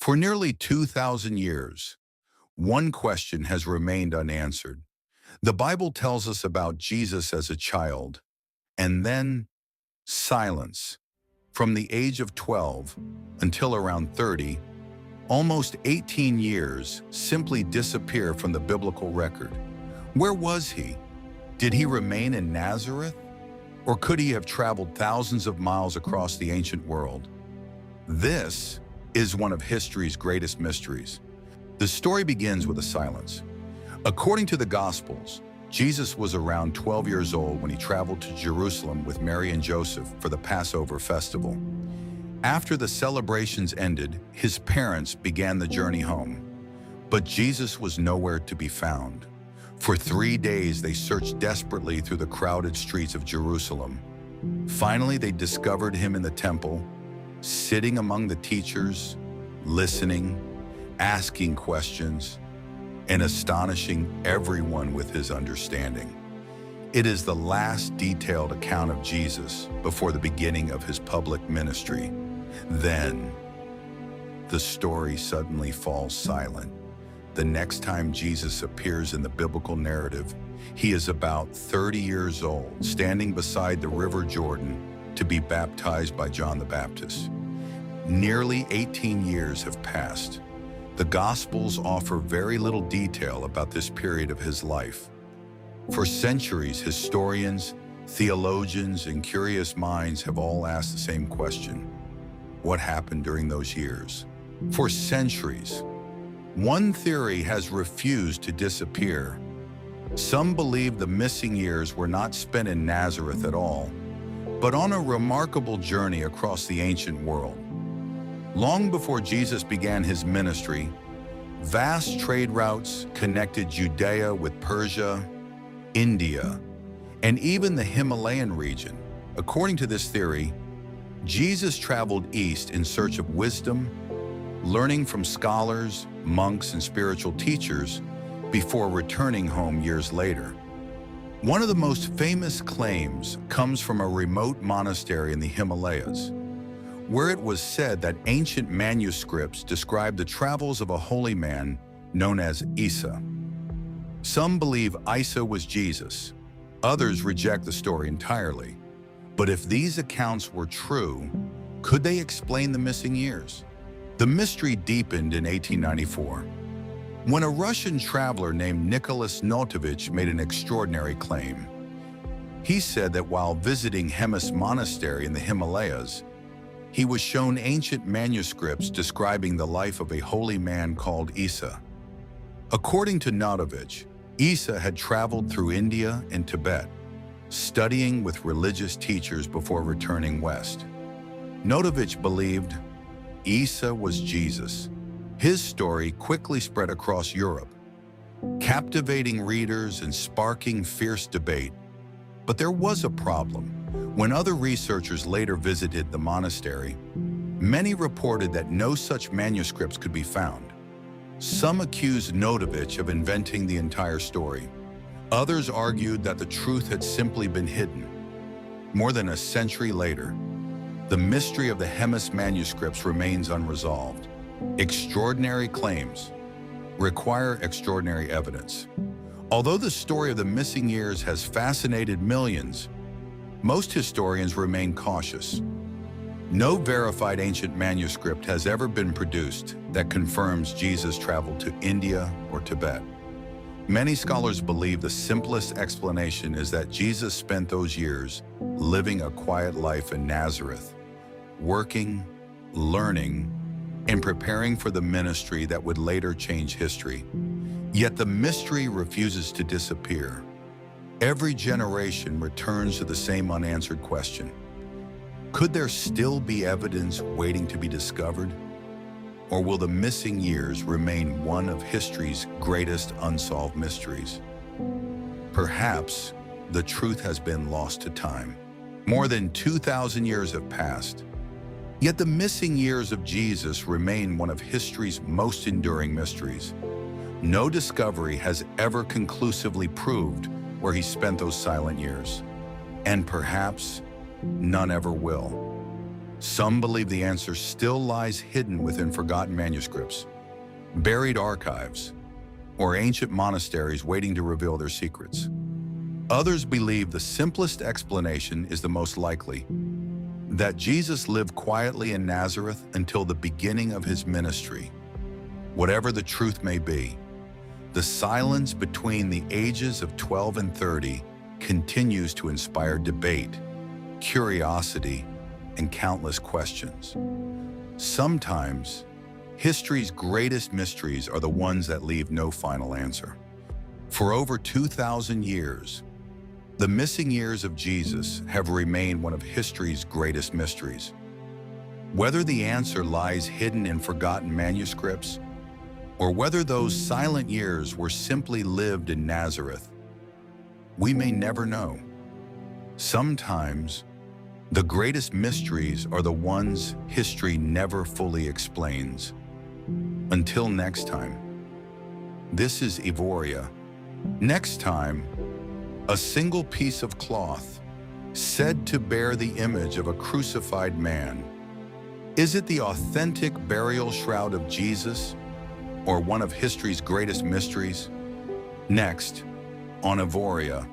For nearly 2,000 years, one question has remained unanswered. The Bible tells us about Jesus as a child, and then silence. From the age of 12 until around 30, almost 18 years simply disappear from the biblical record. Where was he? Did he remain in Nazareth? Or could he have traveled thousands of miles across the ancient world? This is one of history's greatest mysteries. The story begins with a silence. According to the Gospels, Jesus was around 12 years old when he traveled to Jerusalem with Mary and Joseph for the Passover festival. After the celebrations ended, his parents began the journey home. But Jesus was nowhere to be found. For 3 days, they searched desperately through the crowded streets of Jerusalem. Finally, they discovered him in the temple, sitting among the teachers, listening, asking questions, and astonishing everyone with his understanding. It is the last detailed account of Jesus before the beginning of his public ministry. Then, the story suddenly falls silent. The next time Jesus appears in the biblical narrative, he is about 30 years old, standing beside the River Jordan to be baptized by John the Baptist. Nearly 18 years have passed. The Gospels offer very little detail about this period of his life. For centuries, historians, theologians, and curious minds have all asked the same question: what happened during those years? For centuries, one theory has refused to disappear. Some believe the missing years were not spent in Nazareth at all, but on a remarkable journey across the ancient world. Long before Jesus began his ministry, vast trade routes connected Judea with Persia, India, and even the Himalayan region. According to this theory, Jesus traveled east in search of wisdom, learning from scholars, monks, and spiritual teachers before returning home years later. One of the most famous claims comes from a remote monastery in the Himalayas, where it was said that ancient manuscripts describe the travels of a holy man known as Isa. Some believe Isa was Jesus. Others reject the story entirely. But if these accounts were true, could they explain the missing years? The mystery deepened in 1894, when a Russian traveler named Nicholas Notovich made an extraordinary claim. He said that while visiting Hemis Monastery in the Himalayas, he was shown ancient manuscripts describing the life of a holy man called Isa. According to Notovich, Isa had traveled through India and Tibet, studying with religious teachers before returning west. Notovich believed Isa was Jesus. His story quickly spread across Europe, captivating readers and sparking fierce debate. But there was a problem. When other researchers later visited the monastery, many reported that no such manuscripts could be found. Some accused Notovich of inventing the entire story. Others argued that the truth had simply been hidden. More than a century later, the mystery of the Hemis manuscripts remains unresolved. Extraordinary claims require extraordinary evidence. Although the story of the missing years has fascinated millions, most historians remain cautious. No verified ancient manuscript has ever been produced that confirms Jesus traveled to India or Tibet. Many scholars believe the simplest explanation is that Jesus spent those years living a quiet life in Nazareth, working, learning, and preparing for the ministry that would later change history. Yet the mystery refuses to disappear. Every generation returns to the same unanswered question. Could there still be evidence waiting to be discovered? Or will the missing years remain one of history's greatest unsolved mysteries? Perhaps the truth has been lost to time. More than 2,000 years have passed. Yet the missing years of Jesus remain one of history's most enduring mysteries. No discovery has ever conclusively proved where he spent those silent years, and perhaps none ever will. Some believe the answer still lies hidden within forgotten manuscripts, buried archives, or ancient monasteries waiting to reveal their secrets. Others believe the simplest explanation is the most likely, that Jesus lived quietly in Nazareth until the beginning of his ministry. Whatever the truth may be, the silence between the ages of 12 and 30 continues to inspire debate, curiosity, and countless questions. Sometimes, history's greatest mysteries are the ones that leave no final answer. For over 2,000 years, the missing years of Jesus have remained one of history's greatest mysteries. Whether the answer lies hidden in forgotten manuscripts, or whether those silent years were simply lived in Nazareth, we may never know. Sometimes, the greatest mysteries are the ones history never fully explains. Until next time, this is Evoria. Next time, a single piece of cloth, said to bear the image of a crucified man. Is it the authentic burial shroud of Jesus, or one of history's greatest mysteries? Next, on Evoria.